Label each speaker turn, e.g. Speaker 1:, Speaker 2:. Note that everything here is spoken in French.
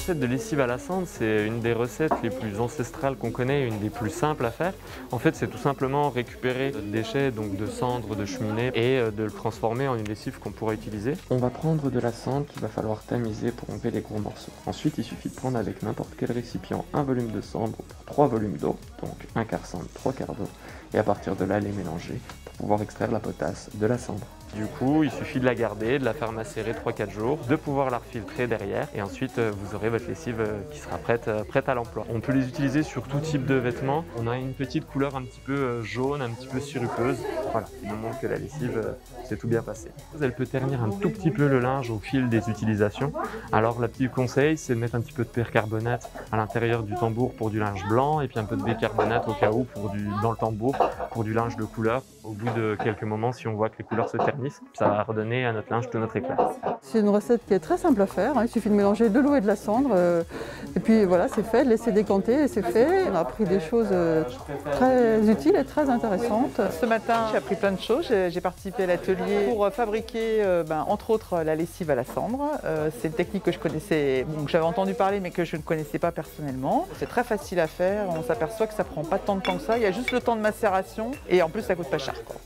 Speaker 1: recette de lessive à la cendre, c'est une des recettes les plus ancestrales qu'on connaît, une des plus simples à faire. En fait, c'est tout simplement récupérer notre déchet, donc de cendre de cheminée, et de le transformer en une lessive qu'on pourra utiliser. On va prendre de la cendre qu'il va falloir tamiser pour enlever les gros morceaux. Ensuite, il suffit de prendre avec n'importe quel récipient un volume de cendre pour 3 volumes d'eau, donc un quart cendre, 3 quarts d'eau, et à partir de là, les mélanger pour pouvoir extraire la potasse de la cendre. Du coup, il suffit de la garder, de la faire macérer 3-4 jours, de pouvoir la refiltrer derrière et ensuite vous aurez votre lessive qui sera prête à l'emploi. On peut les utiliser sur tout type de vêtements. On a une petite couleur un petit peu jaune, un petit peu sirupeuse. Voilà, il nous montre que la lessive s'est tout bien passé. Elle peut ternir un tout petit peu le linge au fil des utilisations. Alors le petit conseil, c'est de mettre un petit peu de percarbonate à l'intérieur du tambour pour du linge blanc et puis un peu de bicarbonate au cas où dans le tambour pour du linge de couleur. Au bout de quelques moments, si on voit que les couleurs se ternissent, ça va redonner à notre linge tout notre éclat.
Speaker 2: C'est une recette qui est très simple à faire, il suffit de mélanger de l'eau et de la cendre et puis voilà, c'est fait, laisser décanter et c'est fait. On a appris des choses très utiles et très intéressantes.
Speaker 3: Ce matin, j'ai appris plein de choses. J'ai participé à l'atelier pour fabriquer entre autres la lessive à la cendre. C'est une technique que je connaissais, que j'avais entendu parler mais que je ne connaissais pas personnellement. C'est très facile à faire, on s'aperçoit que ça prend pas tant de temps que ça, il y a juste le temps de macération et en plus ça coûte pas cher, quoi.